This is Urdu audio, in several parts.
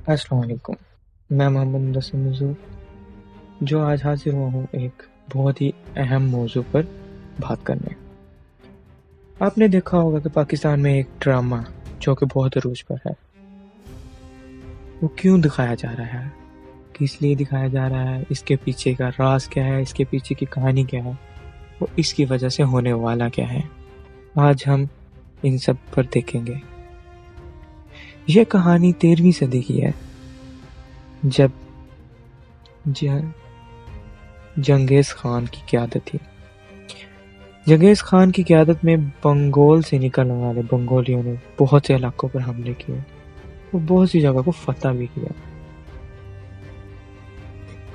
السلام علیکم، میں محمد مدثر نذور جو آج حاضر ہوا ہوں ایک بہت ہی اہم موضوع پر بات کرنے۔ آپ نے دیکھا ہوگا کہ پاکستان میں ایک ڈرامہ جو کہ بہت عروج پر ہے، وہ کیوں دکھایا جا رہا ہے، کس لیے دکھایا جا رہا ہے، اس کے پیچھے کا راز کیا ہے، اس کے پیچھے کی کہانی کیا ہے، وہ اس کی وجہ سے ہونے والا کیا ہے، آج ہم ان سب پر دیکھیں گے۔ یہ کہانی 13ویں صدی کی ہے، جب جنگیز خان کی قیادت تھی۔ جنگیز خان کی قیادت میں بنگال سے نکلنے والے بنگالیوں نے بہت سے علاقوں پر حملے کیے اور بہت سی جگہ کو فتح بھی کیا۔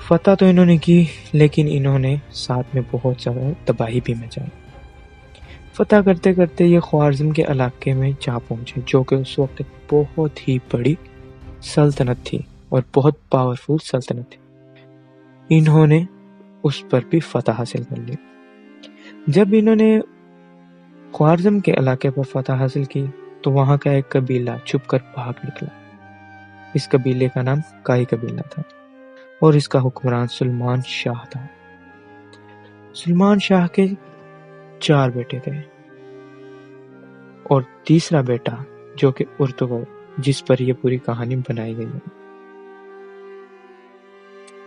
فتح تو انہوں نے کی، لیکن انہوں نے ساتھ میں بہت زیادہ تباہی بھی مچائی۔ فتح کرتے کرتے یہ خوارزم کے علاقے میں جا پہنچے، جو کہ اس وقت بہت ہی بڑی سلطنت تھی اور بہت پاورفل سلطنت تھی۔ انہوں نے اس پر بھی فتح حاصل کر لی۔ جب انہوں نے خوارزم کے علاقے پر فتح حاصل کی تو وہاں کا ایک قبیلہ چھپ کر بھاگ نکلا۔ اس قبیلے کا نام کائی قبیلہ تھا اور اس کا حکمران سلمان شاہ تھا۔ سلمان شاہ کے 4 بیٹے تھے اور تیسرا بیٹا جو کہ ارطغرل، جس پر یہ پوری کہانی بنائی گئی ہے۔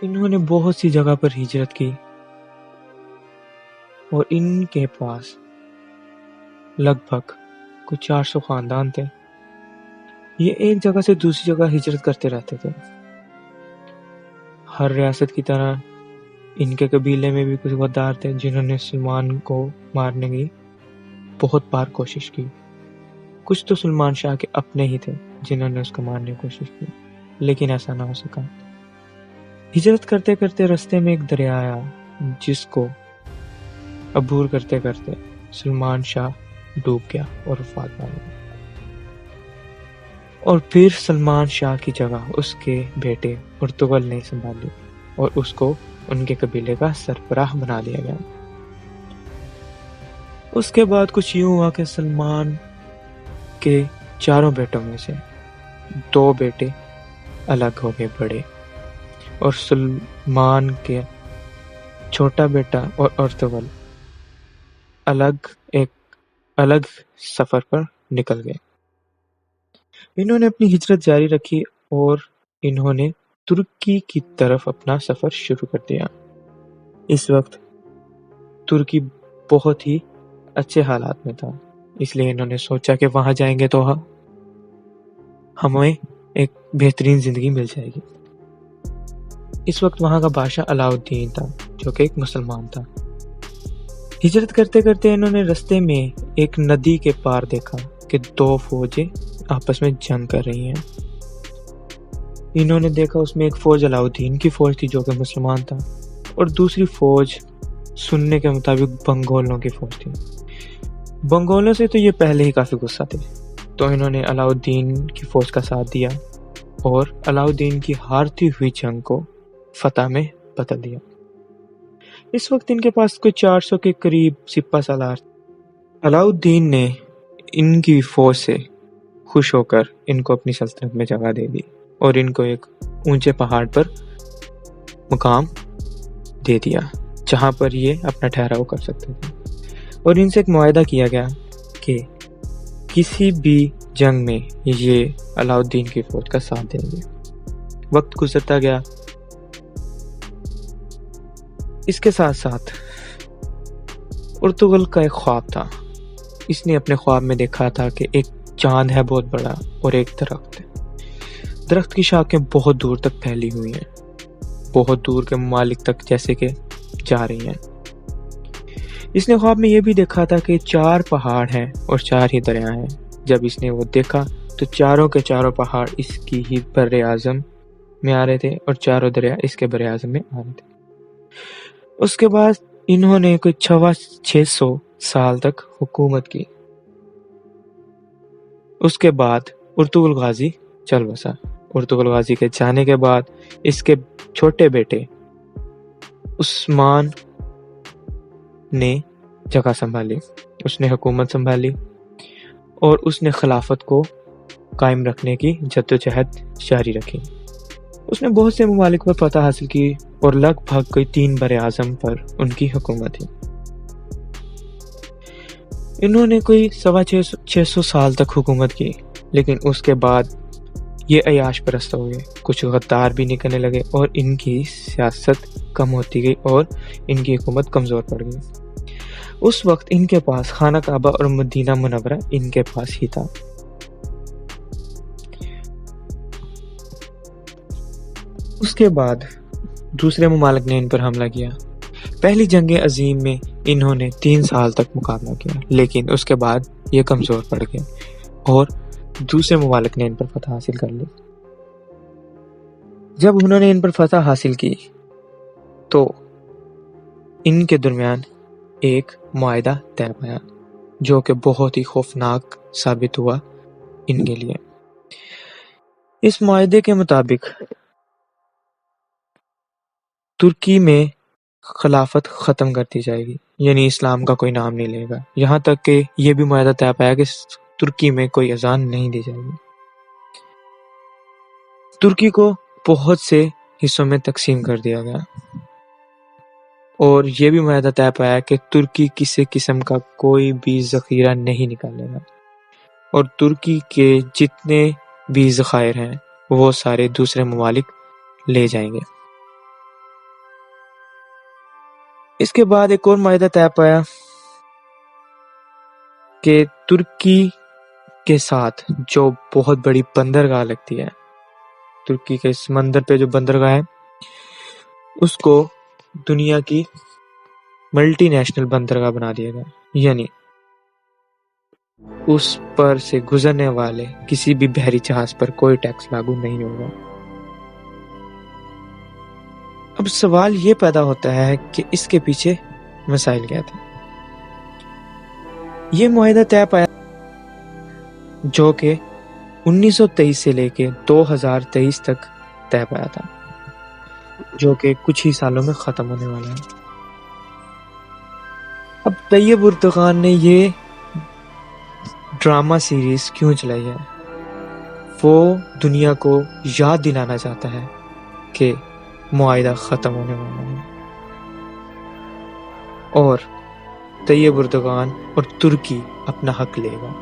انہوں نے بہت سی جگہ پر ہجرت کی اور ان کے پاس لگ بھگ کچھ 400 خاندان تھے۔ یہ ایک جگہ سے دوسری جگہ ہجرت کرتے رہتے تھے۔ ہر ریاست کی طرح ان کے قبیلے میں بھی کچھ غدار تھے جنہوں نے سلمان کو مارنے کی بہت بار کوشش کی۔ کچھ تو سلمان شاہ کے اپنے ہی تھے جنہوں نے اس کو مارنے کی کوشش کی، لیکن ایسا نہ ہو سکا۔ ہجرت کرتے کرتے رستے میں ایک دریا آیا، جس کو عبور کرتے کرتے سلمان شاہ ڈوب گیا اور وفات پا گیا۔ اور پھر سلمان شاہ کی جگہ اس کے بیٹے ارطغرل نے سنبھالی اور اس کو ان کے قبیلے کا سربراہ بنا دیا گیا۔ اس کے بعد کچھ یوں ہوا کہ سلمان کے 4 بیٹوں میں سے 2 بیٹے الگ ہو گئے بڑے، اور سلمان کے چھوٹا بیٹا اور ارطغرل الگ سفر پر نکل گئے۔ انہوں نے اپنی ہجرت جاری رکھی اور انہوں نے ترکی کی طرف اپنا سفر شروع کر دیا۔ اس وقت ترکی بہت ہی اچھے حالات میں تھا، اس لیے انہوں نے سوچا کہ وہاں جائیں گے تو ہمیں ایک بہترین زندگی مل جائے گی۔ اس وقت وہاں کا بادشاہ علاؤالدین تھا جو کہ ایک مسلمان تھا۔ ہجرت کرتے کرتے انہوں نے رستے میں ایک ندی کے پار دیکھا کہ 2 فوجیں آپس میں جنگ کر رہی ہیں۔ انہوں نے دیکھا اس میں ایک فوج علاؤالدین کی فوج تھی جو کہ مسلمان تھا، اور دوسری فوج سننے کے مطابق بنگالوں کی فوج تھی۔ بنگالوں سے تو یہ پہلے ہی کافی غصہ تھے، تو انہوں نے علاؤالدین کی فوج کا ساتھ دیا اور علاؤالدین کی ہارتی ہوئی جنگ کو فتح میں بدل دیا۔ اس وقت ان کے پاس کوئی 400 کے قریب سپہ سالار۔ علاؤالدین نے ان کی فوج سے خوش ہو کر ان کو اپنی سلطنت میں جگہ دے دی اور ان کو ایک اونچے پہاڑ پر مقام دے دیا جہاں پر یہ اپنا ٹھہراؤ کر سکتے تھے، اور ان سے ایک معاہدہ کیا گیا کہ کسی بھی جنگ میں یہ علاؤالدین کی فوج کا ساتھ دیں گے۔ وقت گزرتا گیا۔ اس کے ساتھ ساتھ ارطغرل کا ایک خواب تھا۔ اس نے اپنے خواب میں دیکھا تھا کہ ایک چاند ہے بہت بڑا اور ایک درخت ہے۔ درخت کی شاخیں بہت دور تک پھیلی ہوئی ہیں، بہت دور کے ممالک تک جیسے کہ جا رہی ہیں۔ اس نے خواب میں یہ بھی دیکھا تھا کہ 4 پہاڑ ہیں اور 4 ہی دریا ہیں۔ جب اس نے وہ دیکھا تو چاروں کے چاروں پہاڑ اس کی ہی بر اعظم میں آ رہے تھے اور چاروں دریا اس کے بر اعظم میں آ رہے تھے۔ اس کے بعد انہوں نے کوئی 600 سال تک حکومت کی۔ اس کے بعد ارطغرل غازی چل بسا۔ ارطغرل غازی کے جانے کے بعد اس کے چھوٹے بیٹے عثمان نے جگہ سنبھالی، اس نے حکومت سنبھالی اور اس نے خلافت کو قائم رکھنے کی جدوجہد جاری رکھی۔ اس نے بہت سے ممالک پر فتح حاصل کی اور لگ بھگ کوئی 3 براعظم پر ان کی حکومت تھی۔ انہوں نے کوئی 650 سال تک حکومت کی، لیکن اس کے بعد یہ عیاش پرست ہو گئے، کچھ غدار بھی نکلنے لگے اور ان کی سیاست کم ہوتی گئی اور ان کی حکومت کمزور پڑ گئی۔ اس وقت ان کے پاس خانہ کعبہ اور مدینہ منورہ ان کے پاس ہی تھا۔ اس کے بعد دوسرے ممالک نے ان پر حملہ کیا۔ پہلی جنگ عظیم میں انہوں نے 3 سال تک مقابلہ کیا، لیکن اس کے بعد یہ کمزور پڑ گئے اور دوسرے ممالک نے ان پر فتح حاصل کر لی۔ جب انہوں نے ان پر فتح حاصل کی تو ان کے درمیان ایک معاہدہ طے پایا جو کہ بہت ہی خوفناک ثابت ہوا ان کے لیے۔ اس معاہدے کے مطابق ترکی میں خلافت ختم کر دی جائے گی، یعنی اسلام کا کوئی نام نہیں لے گا، یہاں تک کہ یہ بھی معاہدہ طے پایا کہ ترکی میں کوئی اذان نہیں دی جائے گی۔ ترکی کو بہت سے حصوں میں تقسیم کر دیا گیا اور یہ بھی معاہدہ طے پایا کہ ترکی کسی قسم کا کوئی بھی ذخیرہ نہیں نکالے گا اور ترکی کے جتنے بھی ذخائر ہیں وہ سارے دوسرے ممالک لے جائیں گے۔ اس کے بعد ایک اور معاہدہ طے پایا کہ ترکی کے ساتھ جو بہت بڑی بندرگاہ لگتی ہے، ترکی کے سمندر پہ جو بندرگاہ ہے، اس کو دنیا کی ملٹی نیشنل بندرگاہ بنا دیا گیا، یعنی اس پر سے گزرنے والے کسی بھی بحری جہاز پر کوئی ٹیکس لاگو نہیں ہوگا۔ اب سوال یہ پیدا ہوتا ہے کہ اس کے پیچھے مسائل کیا تھے۔ یہ معاہدہ طے پایا جو کہ 1923 سے لے کے 2023 تک طے پایا تھا، جو کہ کچھ ہی سالوں میں ختم ہونے والا ہے۔ اب طیب اردغان نے یہ ڈرامہ سیریز کیوں چلائی ہے؟ وہ دنیا کو یاد دلانا چاہتا ہے کہ معاہدہ ختم ہونے والا ہے اور طیب اردغان اور ترکی اپنا حق لے گا۔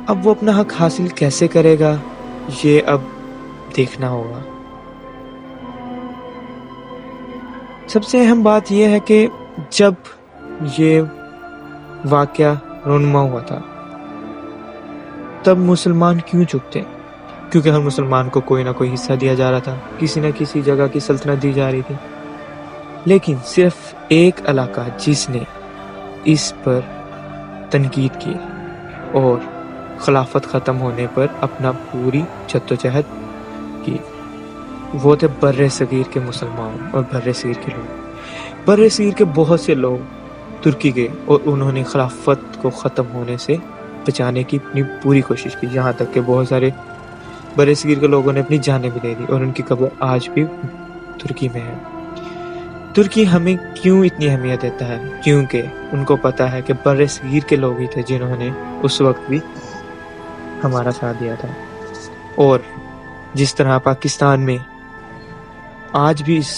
اب وہ اپنا حق حاصل کیسے کرے گا یہ اب دیکھنا ہوگا۔ سب سے اہم بات یہ ہے کہ جب یہ واقعہ رونما ہوا تھا تب مسلمان کیوں چپ تھے؟ کیونکہ ہر مسلمان کو کوئی نہ کوئی حصہ دیا جا رہا تھا، کسی نہ کسی جگہ کی سلطنت دی جا رہی تھی، لیکن صرف ایک علاقہ جس نے اس پر تنقید کی اور خلافت ختم ہونے پر اپنا پوری جدوجہد کی، وہ تھے بر صغیر کے مسلمان اور بر صغیر کے لوگ۔ بر صغیر کے بہت سے لوگ ترکی گئے اور انہوں نے خلافت کو ختم ہونے سے بچانے کی اپنی پوری کوشش کی، یہاں تک کہ بہت سارے بر صغیر کے لوگوں نے اپنی جانیں بھی دے دی اور ان کی قبر آج بھی ترکی میں ہے۔ ترکی ہمیں کیوں اتنی اہمیت دیتا ہے؟ کیونکہ ان کو پتا ہے کہ بر صغیر کے لوگ ہی تھے جنہوں نے اس وقت بھی ہمارا ساتھ دیا تھا، اور جس طرح پاکستان میں آج بھی اس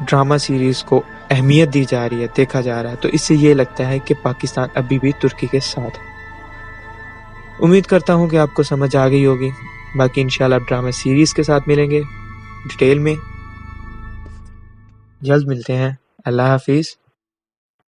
ڈرامہ سیریز کو اہمیت دی جا رہی ہے، دیکھا جا رہا ہے، تو اس سے یہ لگتا ہے کہ پاکستان ابھی بھی ترکی کے ساتھ ہے۔ امید کرتا ہوں کہ آپ کو سمجھ آ گئی ہوگی، باقی انشاءاللہ ڈرامہ سیریز کے ساتھ ملیں گے ڈیٹیل میں، جلد ملتے ہیں۔ اللہ حافظ۔